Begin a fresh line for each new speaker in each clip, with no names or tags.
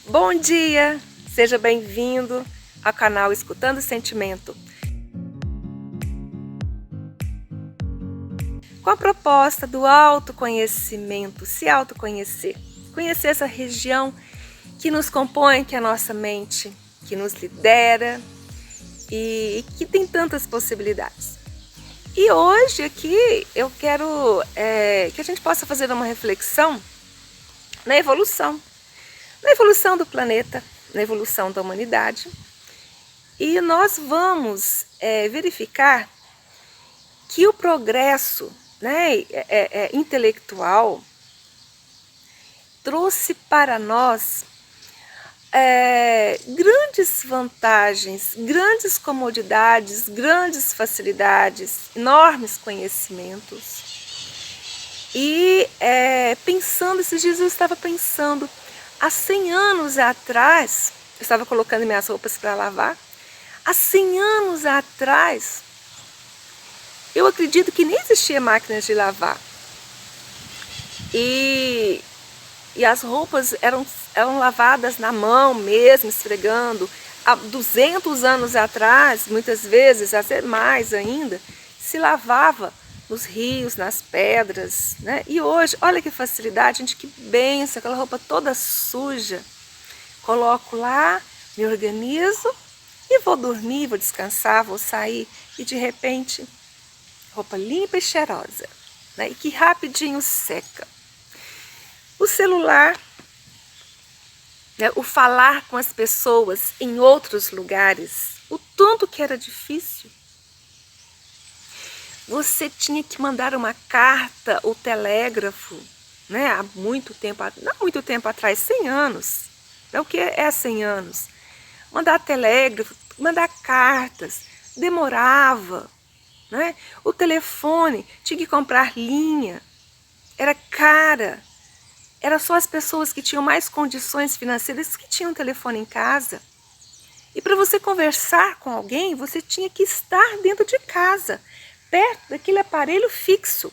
Bom dia, seja bem-vindo ao canal Escutando o Sentimento. Com a proposta do autoconhecimento, se autoconhecer, conhecer essa região que nos compõe, que é a nossa mente, que nos lidera e que tem tantas possibilidades. E hoje aqui eu quero que a gente possa fazer uma reflexão na evolução do planeta, na evolução da humanidade. E nós vamos verificar que o progresso intelectual trouxe para nós grandes vantagens, grandes comodidades, grandes facilidades, enormes conhecimentos. E pensando, esses dias eu estava pensando, há 100 anos atrás, eu estava colocando minhas roupas para lavar, há 100 anos atrás, eu acredito que nem existia máquinas de lavar. E as roupas eram lavadas na mão mesmo, esfregando. Há 200 anos atrás, muitas vezes, até mais ainda, se lavava nos rios, nas pedras, né? E hoje, olha que facilidade, gente, que benção, aquela roupa toda suja. Coloco lá, me organizo e vou dormir, vou descansar, vou sair e de repente, roupa limpa e cheirosa, né? E que rapidinho seca. O celular, né? O falar com as pessoas em outros lugares, o tanto que era difícil. Você tinha que mandar uma carta ou telégrafo, né? Há muito tempo, não muito tempo atrás, 100 anos. O que é 100 anos? Mandar telégrafo, mandar cartas, demorava, né? O telefone, tinha que comprar linha, era cara. Era só as pessoas que tinham mais condições financeiras que tinham telefone em casa. E para você conversar com alguém, você tinha que estar dentro de casa, perto daquele aparelho fixo.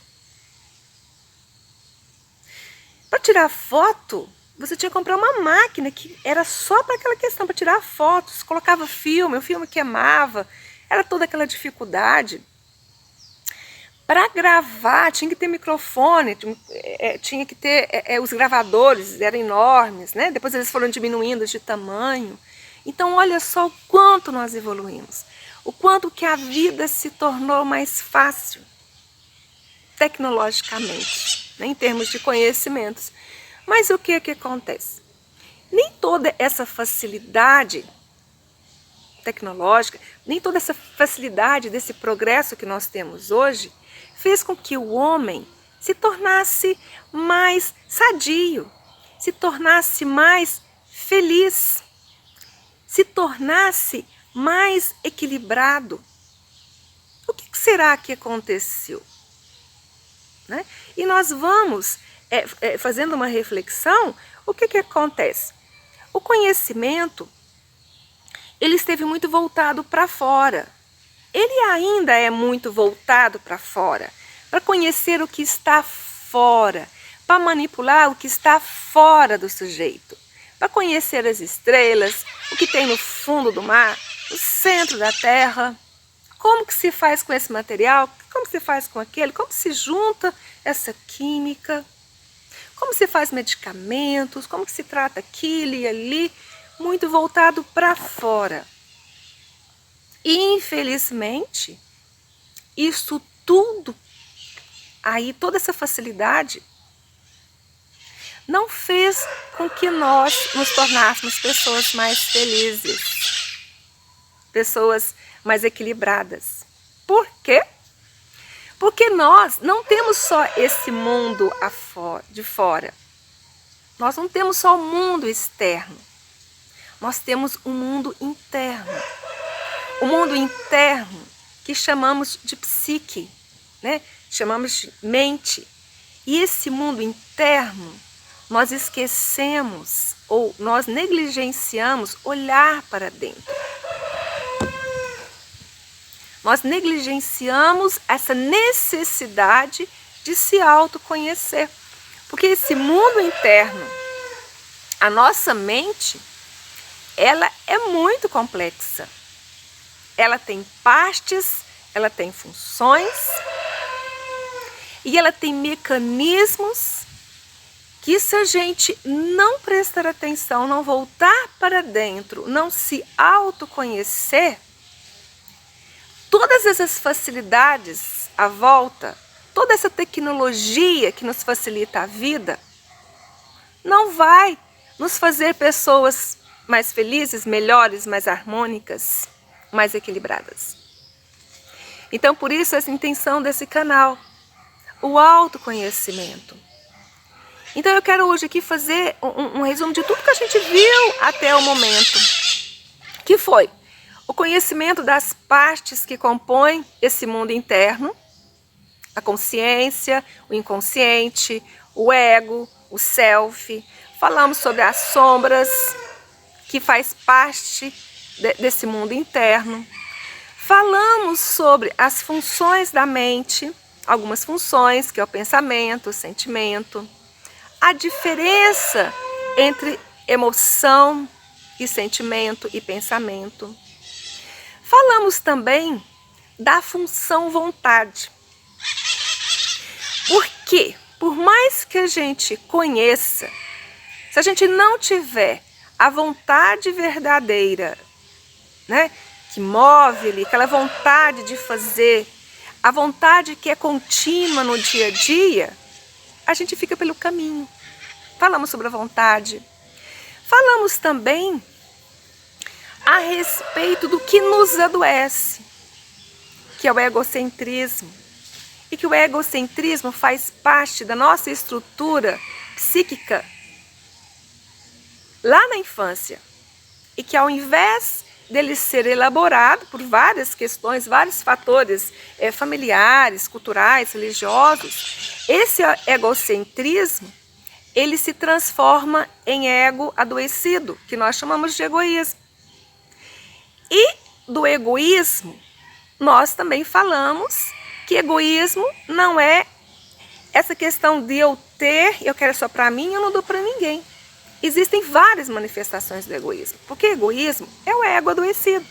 Para tirar foto, você tinha que comprar uma máquina que era só para aquela questão, para tirar fotos. Colocava filme, o filme queimava, era toda aquela dificuldade. Para gravar, tinha que ter microfone, tinha que ter os gravadores, eram enormes, né? Depois eles foram diminuindo de tamanho. Então, olha só o quanto nós evoluímos. O quanto que a vida se tornou mais fácil, tecnologicamente, né, em termos de conhecimentos. Mas o que acontece? Nem toda essa facilidade tecnológica, nem toda essa facilidade desse progresso que nós temos hoje, fez com que o homem se tornasse mais sadio, se tornasse mais feliz, se tornasse mais equilibrado. O que será que aconteceu? Né? E nós vamos fazendo uma reflexão, o que acontece? O conhecimento, ele esteve muito voltado para fora. Ele ainda é muito voltado para fora, para conhecer o que está fora, para manipular o que está fora do sujeito, para conhecer as estrelas, o que tem no fundo do mar, no centro da terra, como que se faz com esse material, como se faz com aquele, como se junta essa química, como se faz medicamentos, como que se trata aquilo e ali, muito voltado para fora. E infelizmente, isso tudo, aí toda essa facilidade, não fez com que nós nos tornássemos pessoas mais felizes, pessoas mais equilibradas. Por quê? Porque nós não temos só esse mundo de fora. Nós não temos só o mundo externo. Nós temos um mundo interno. O mundo interno que chamamos de psique, né? Chamamos de mente. E esse mundo interno, nós esquecemos ou nós negligenciamos olhar para dentro. Nós negligenciamos essa necessidade de se autoconhecer. Porque esse mundo interno, A nossa mente, ela é muito complexa. Ela tem partes, ela tem funções e ela tem mecanismos que, se a gente não prestar atenção, não voltar para dentro, não se autoconhecer, todas essas facilidades à volta, toda essa tecnologia que nos facilita a vida, não vai nos fazer pessoas mais felizes, melhores, mais harmônicas, mais equilibradas. Então, por isso, essa intenção desse canal, o autoconhecimento. Então, eu quero hoje aqui fazer um resumo de tudo que a gente viu até o momento, que foi o conhecimento das partes que compõem esse mundo interno, a consciência, o inconsciente, o ego, o self. Falamos sobre as sombras, que faz parte desse mundo interno. Falamos sobre as funções da mente, algumas funções, que é o pensamento, o sentimento, a diferença entre emoção e sentimento e pensamento. Falamos também da função vontade. Porque, por mais que a gente conheça, se a gente não tiver a vontade verdadeira, né, que move ali, aquela vontade de fazer, a vontade que é contínua no dia a dia, a gente fica pelo caminho. Falamos sobre a vontade. Falamos também a respeito do que nos adoece, que é o egocentrismo. E que o egocentrismo faz parte da nossa estrutura psíquica lá na infância. E que, ao invés dele ser elaborado por várias questões, vários fatores familiares, culturais, religiosos, esse egocentrismo, ele se transforma em ego adoecido, que nós chamamos de egoísmo. E do egoísmo, nós também falamos que egoísmo não é essa questão de eu ter, eu quero só para mim, eu não dou para ninguém. Existem várias manifestações do egoísmo, porque egoísmo é o ego adoecido.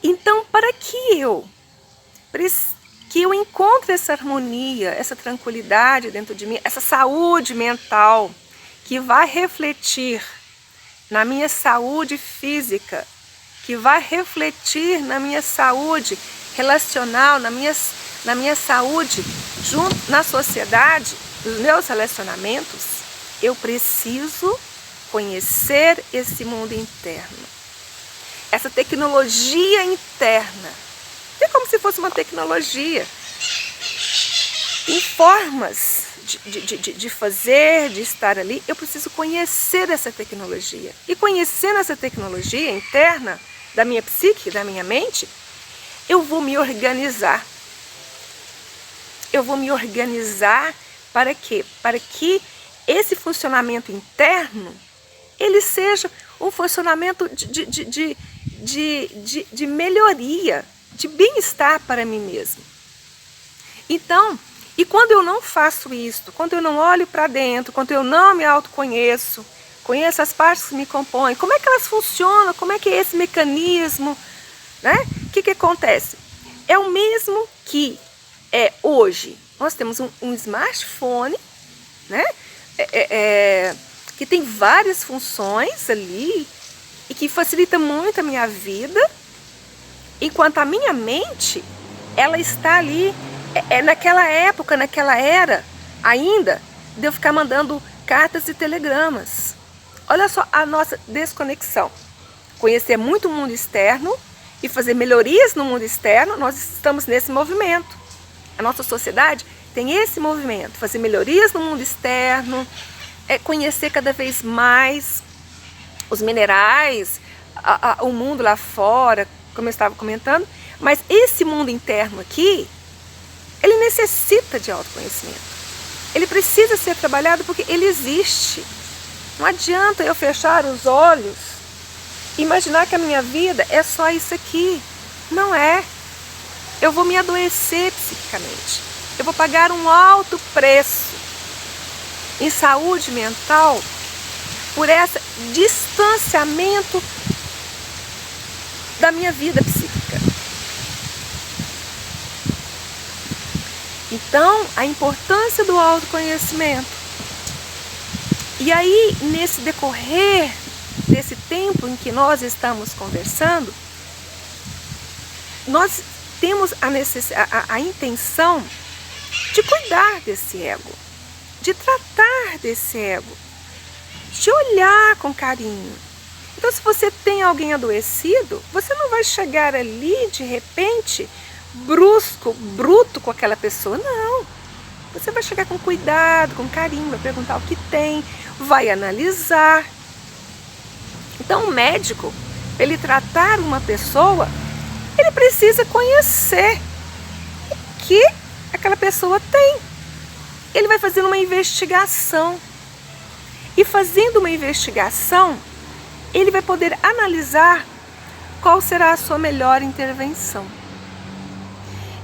Então, para que eu encontre essa harmonia, essa tranquilidade dentro de mim, essa saúde mental, que vai refletir na minha saúde física, que vai refletir na minha saúde relacional, na minha saúde junto na sociedade, nos meus relacionamentos, eu preciso conhecer esse mundo interno. Essa tecnologia interna. É como se fosse uma tecnologia. Em formas de fazer, de estar ali, eu preciso conhecer essa tecnologia. E conhecendo essa tecnologia interna da minha psique, da minha mente, eu vou me organizar. Eu vou me organizar para quê? Para que esse funcionamento interno, ele seja um funcionamento de melhoria, de bem-estar para mim mesmo. Então, e quando eu não faço isso, quando eu não olho para dentro, quando eu não me autoconheço, conheço as partes que me compõem, como é que elas funcionam, como é que é esse mecanismo, né? O que acontece? É o mesmo que hoje nós temos um smartphone, né? Que tem várias funções ali e que facilita muito a minha vida, enquanto a minha mente, ela está ali, naquela época, naquela era ainda, de eu ficar mandando cartas e telegramas. Olha só a nossa desconexão. Conhecer muito o mundo externo e fazer melhorias no mundo externo, nós estamos nesse movimento. A nossa sociedade tem esse movimento, fazer melhorias no mundo externo, conhecer cada vez mais os minerais, o mundo lá fora, como eu estava comentando, mas esse mundo interno aqui, ele necessita de autoconhecimento. Ele precisa ser trabalhado porque ele existe. Não adianta eu fechar os olhos e imaginar que a minha vida é só isso aqui. Não é. Eu vou me adoecer psiquicamente. Eu vou pagar um alto preço em saúde mental por esse distanciamento da minha vida psíquica. Então, a importância do autoconhecimento. E aí, nesse decorrer desse tempo em que nós estamos conversando, nós temos a intenção de cuidar desse ego, de tratar desse ego, de olhar com carinho. Então, se você tem alguém adoecido, você não vai chegar ali de repente, brusco, bruto com aquela pessoa, não. Você vai chegar com cuidado, com carinho, vai perguntar o que tem, vai analisar. Então, o médico, para ele tratar uma pessoa, ele precisa conhecer o que aquela pessoa tem. Ele vai fazer uma investigação. E fazendo uma investigação, ele vai poder analisar qual será a sua melhor intervenção.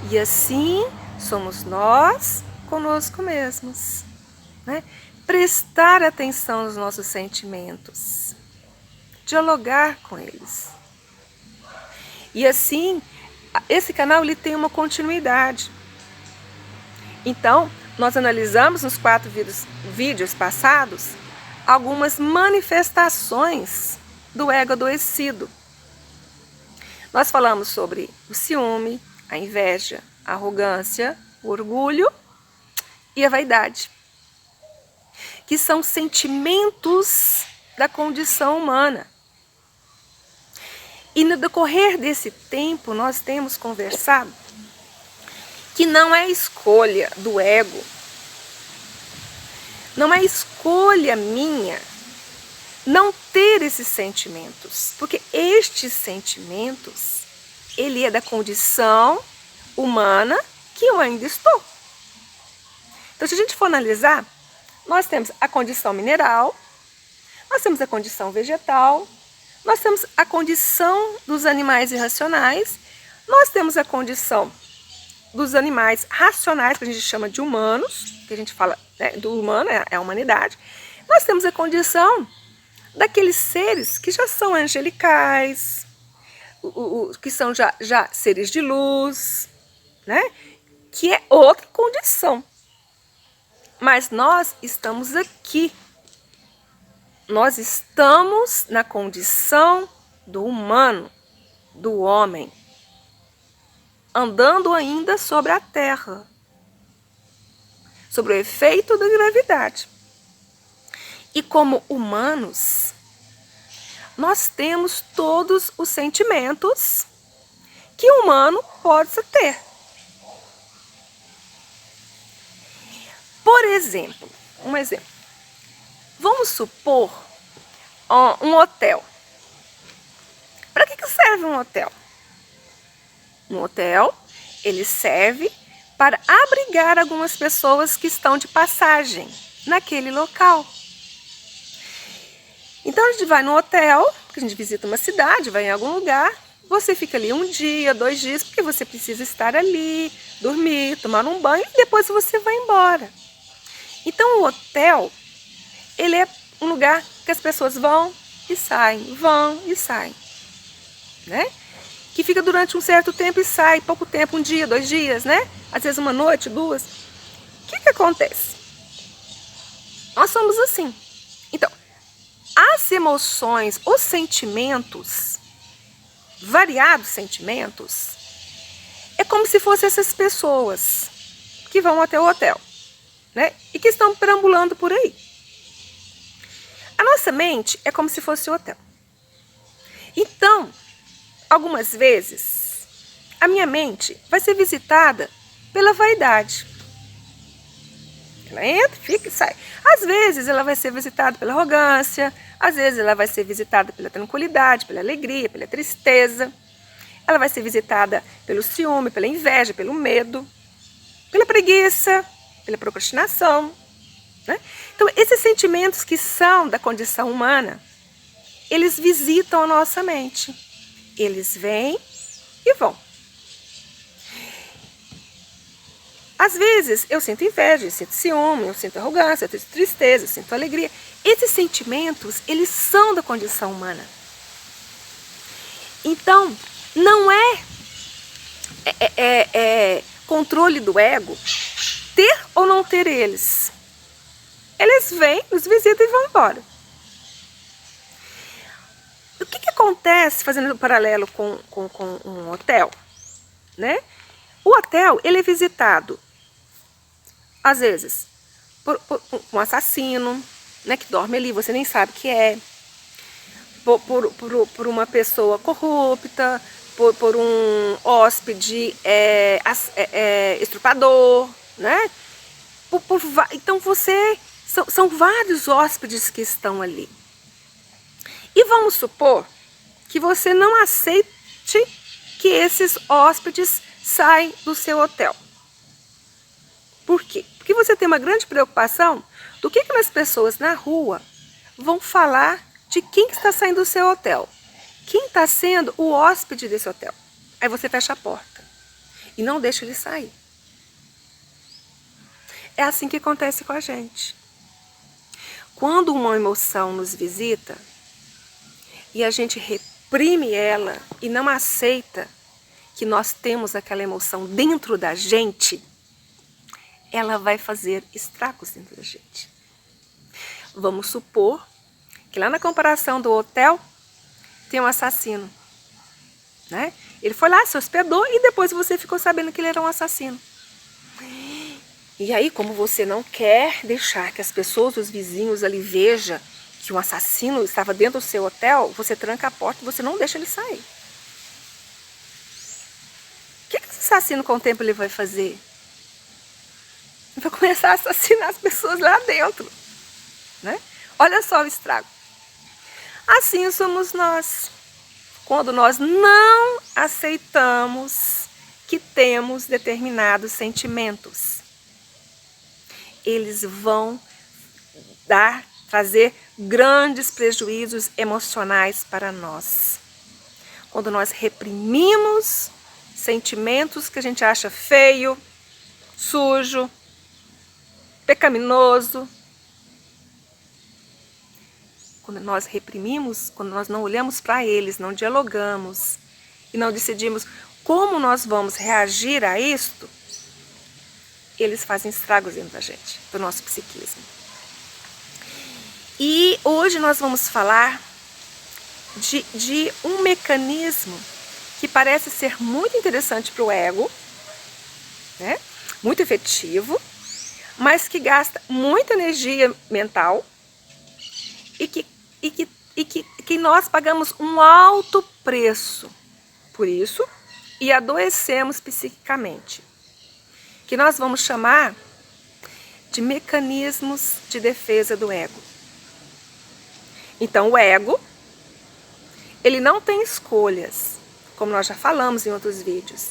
E assim somos nós conosco mesmos, né? Prestar atenção nos nossos sentimentos, dialogar com eles. E assim, esse canal ele tem uma continuidade. Então, nós analisamos nos 4 vídeos passados algumas manifestações do ego adoecido. Nós falamos sobre o ciúme, a inveja, a arrogância, o orgulho e a vaidade, que são sentimentos da condição humana. E no decorrer desse tempo, nós temos conversado que não é escolha do ego, não é escolha minha não ter esses sentimentos, porque estes sentimentos, ele é da condição humana que eu ainda estou. Então, se a gente for analisar, nós temos a condição mineral, nós temos a condição vegetal, nós temos a condição dos animais irracionais, nós temos a condição dos animais racionais, que a gente chama de humanos, que a gente fala, né, do humano, é a humanidade. Nós temos a condição daqueles seres que já são angelicais, que são já seres de luz, né? Que é outra condição. Mas nós estamos aqui. Nós estamos na condição do humano, do homem, andando ainda sobre a Terra, sobre o efeito da gravidade. E como humanos, nós temos todos os sentimentos que o humano possa ter. Por exemplo, um exemplo. Vamos supor um hotel. Para que serve um hotel? Um hotel, ele serve para abrigar algumas pessoas que estão de passagem naquele local. Então a gente vai no hotel, porque a gente visita uma cidade, vai em algum lugar, você fica ali 1 dia, 2 dias, porque você precisa estar ali, dormir, tomar um banho e depois você vai embora. Então o hotel, ele é um lugar que as pessoas vão e saem, né? Que fica durante um certo tempo e sai, pouco tempo, 1 dia, 2 dias, né? Às vezes 1 noite, 2. O que acontece? Nós somos assim. Então, as emoções, os sentimentos, variados sentimentos, é como se fossem essas pessoas que vão até o hotel, né? E que estão perambulando por aí. A nossa mente é como se fosse o hotel. Então, algumas vezes, a minha mente vai ser visitada pela vaidade. Ela entra, fica e sai. Às vezes ela vai ser visitada pela arrogância, às vezes ela vai ser visitada pela tranquilidade, pela alegria, pela tristeza. Ela vai ser visitada pelo ciúme, pela inveja, pelo medo, pela preguiça, pela procrastinação, né? Então, esses sentimentos que são da condição humana, eles visitam a nossa mente. Eles vêm e vão. Às vezes eu sinto inveja, eu sinto ciúme, eu sinto arrogância, eu sinto tristeza, eu sinto alegria. Esses sentimentos, eles são da condição humana. Então, não é controle do ego ter ou não ter eles. Eles vêm, nos visitam e vão embora. O que acontece, fazendo um paralelo com um hotel, né? O hotel, ele é visitado, às vezes, por um assassino, né, que dorme ali, você nem sabe o que é, por uma pessoa corrupta, por um hóspede estrupador, né? Então são vários hóspedes que estão ali. E vamos supor que você não aceite que esses hóspedes saem do seu hotel. Por quê? Porque você tem uma grande preocupação do que as pessoas na rua vão falar de quem que está saindo do seu hotel. Quem está sendo o hóspede desse hotel. Aí você fecha a porta e não deixa ele sair. É assim que acontece com a gente. Quando uma emoção nos visita e a gente reprime ela e não aceita que nós temos aquela emoção dentro da gente, ela vai fazer estragos dentro da gente. Vamos supor que lá na comparação do hotel tem um assassino, né? Ele foi lá, se hospedou e depois você ficou sabendo que ele era um assassino. E aí, como você não quer deixar que as pessoas, os vizinhos ali vejam que um assassino estava dentro do seu hotel, você tranca a porta e você não deixa ele sair. O que esse assassino com o tempo ele vai fazer? Ele vai começar a assassinar as pessoas lá dentro, né? Olha só o estrago. Assim somos nós. Quando nós não aceitamos que temos determinados sentimentos, eles vão trazer grandes prejuízos emocionais para nós. Quando nós reprimimos sentimentos que a gente acha feio, sujo, pecaminoso, quando nós reprimimos, quando nós não olhamos para eles, não dialogamos e não decidimos como nós vamos reagir a isto, eles fazem estragos dentro da gente, do nosso psiquismo. E hoje nós vamos falar de um mecanismo que parece ser muito interessante para o ego, né? Muito efetivo, mas que gasta muita energia mental e que nós pagamos um alto preço por isso e adoecemos psiquicamente, que nós vamos chamar de mecanismos de defesa do ego. Então o ego, ele não tem escolhas, como nós já falamos em outros vídeos,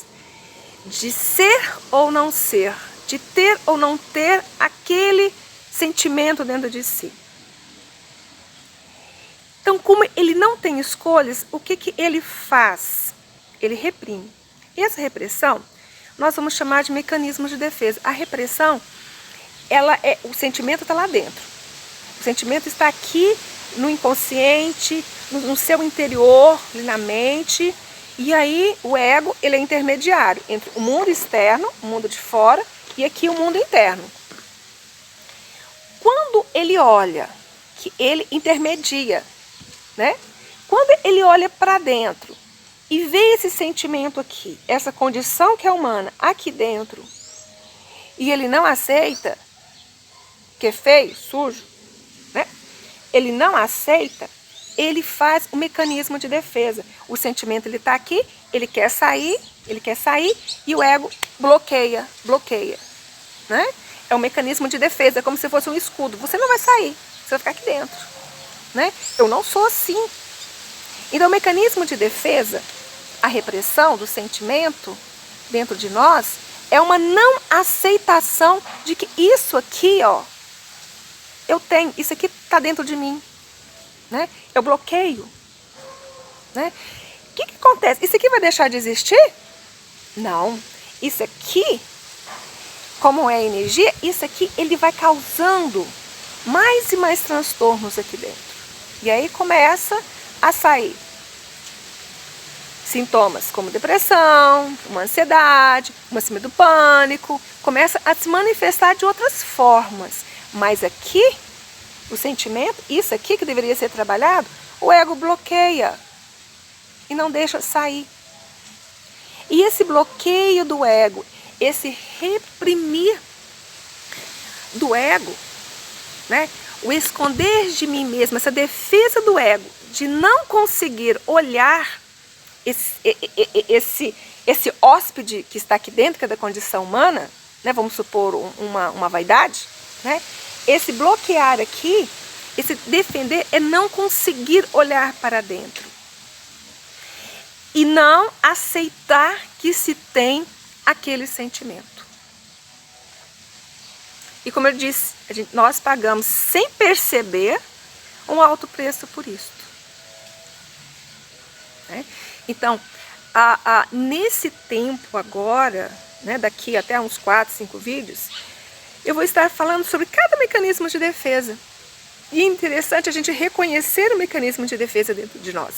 de ser ou não ser, de ter ou não ter aquele sentimento dentro de si. Então, como ele não tem escolhas, o que ele faz? Ele reprime. E essa repressão, nós vamos chamar de mecanismo de defesa. A repressão, o sentimento está lá dentro. O sentimento está aqui no inconsciente, no seu interior, na mente. E aí, o ego, ele é intermediário entre o mundo externo, o mundo de fora, e aqui o mundo interno. Quando ele olha que ele intermedia, né? Quando ele olha para dentro e vê esse sentimento aqui, essa condição que é humana aqui dentro, e ele não aceita, que é feio, sujo, né? Ele não aceita, ele faz o mecanismo de defesa. O sentimento, ele está aqui, ele quer sair, e o ego bloqueia, né? É um mecanismo de defesa, é como se fosse um escudo. Você não vai sair, você vai ficar aqui dentro, né? Eu não sou assim. Então, o mecanismo de defesa, a repressão do sentimento dentro de nós, é uma não aceitação de que isso aqui, ó, eu tenho, isso aqui está dentro de mim, né? Eu bloqueio, né? O que acontece? Isso aqui vai deixar de existir? Não. Isso aqui como é energia, isso aqui ele vai causando mais e mais transtornos aqui dentro. E aí começa a sair sintomas como depressão, uma ansiedade, uma síndrome do pânico, começa a se manifestar de outras formas. Mas aqui, o sentimento, isso aqui que deveria ser trabalhado, o ego bloqueia e não deixa sair. E esse bloqueio do ego, esse reprimir do ego, né? O esconder de mim mesma, essa defesa do ego, de não conseguir olhar esse hóspede que está aqui dentro, que é da condição humana, né? Vamos supor uma vaidade, né? Esse bloquear aqui, esse defender é não conseguir olhar para dentro. E não aceitar que se tem aquele sentimento. E como eu disse, nós pagamos sem perceber um alto preço por isso. Né? Então, nesse tempo agora, né, daqui até uns 4, 5 vídeos, eu vou estar falando sobre cada mecanismo de defesa. E é interessante a gente reconhecer o mecanismo de defesa dentro de nós.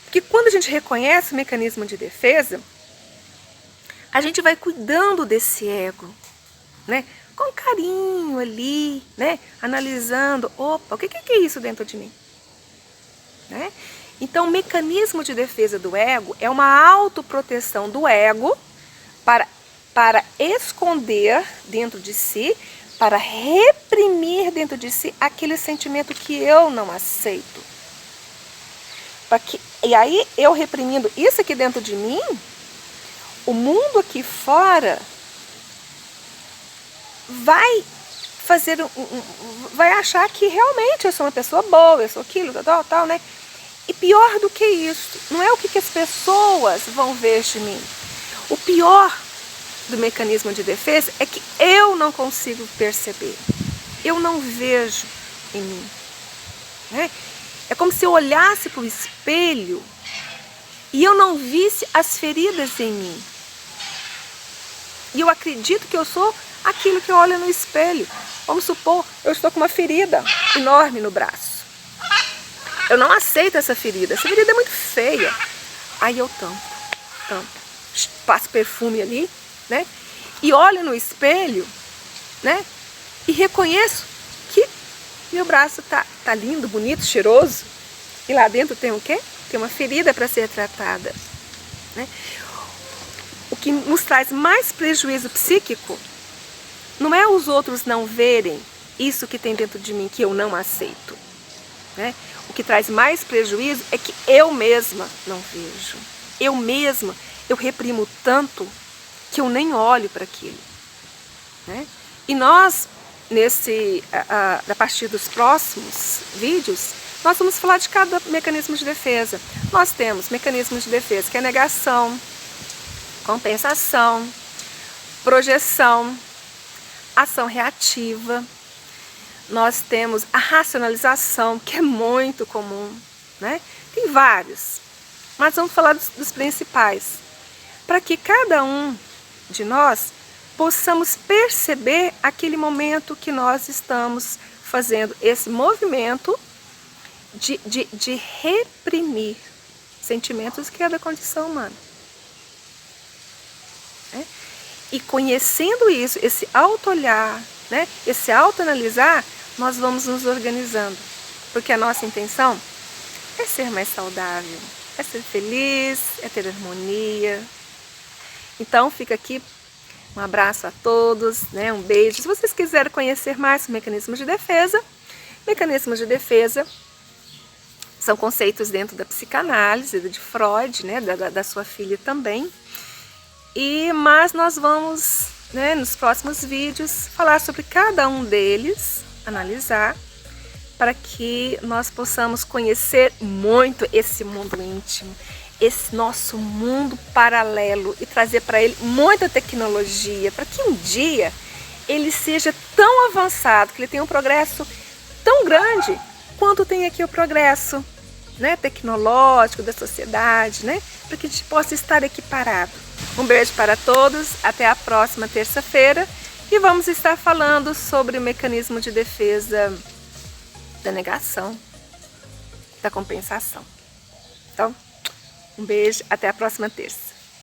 Porque quando a gente reconhece o mecanismo de defesa, a gente vai cuidando desse ego, né? Com carinho ali, né? Analisando, opa, o que é isso dentro de mim? Né? Então, o mecanismo de defesa do ego é uma autoproteção do ego para esconder dentro de si, para reprimir dentro de si aquele sentimento que eu não aceito. E aí, eu reprimindo isso aqui dentro de mim, o mundo aqui fora vai fazer vai achar que realmente eu sou uma pessoa boa, eu sou aquilo, tal, né? E pior do que isso, não é o que as pessoas vão ver de mim. O pior do mecanismo de defesa é que eu não consigo perceber. Eu não vejo em mim. Né? É como se eu olhasse para o espelho e eu não visse as feridas em mim. E eu acredito que eu sou aquilo que eu olho no espelho. Vamos supor, eu estou com uma ferida enorme no braço. Eu não aceito essa ferida é muito feia. Aí eu tampo, passo perfume ali, né? E olho no espelho, né? E reconheço que meu braço tá lindo, bonito, cheiroso. E lá dentro tem o quê? Tem uma ferida para ser tratada, né? O que nos traz mais prejuízo psíquico não é os outros não verem isso que tem dentro de mim que eu não aceito, né? O que traz mais prejuízo é que eu mesma não vejo. Eu mesma, eu reprimo tanto que eu nem olho para aquilo. Né? E nós, a partir dos próximos vídeos, nós vamos falar de cada mecanismo de defesa. Nós temos mecanismos de defesa que é negação, compensação, projeção, ação reativa. Nós temos a racionalização, que é muito comum, né? Tem vários, mas vamos falar dos principais, para que cada um de nós possamos perceber aquele momento que nós estamos fazendo esse movimento de reprimir sentimentos que é da condição humana. Né? E conhecendo isso, esse auto-olhar, né? Esse auto-analisar, nós vamos nos organizando, porque a nossa intenção é ser mais saudável, é ser feliz, é ter harmonia. Então fica aqui um abraço a todos, né? Um beijo. Se vocês quiserem conhecer mais sobre mecanismos de defesa são conceitos dentro da psicanálise, de Freud, né? da sua filha também. Mas nós vamos, né, nos próximos vídeos, falar sobre cada um deles, analisar, para que nós possamos conhecer muito esse mundo íntimo, esse nosso mundo paralelo e trazer para ele muita tecnologia, para que um dia ele seja tão avançado, que ele tenha um progresso tão grande quanto tem aqui o progresso, né, tecnológico da sociedade, né, para que a gente possa estar equiparado. Um beijo para todos, até a próxima terça-feira e vamos estar falando sobre o mecanismo de defesa da negação, da compensação. Então, um beijo, até a próxima terça.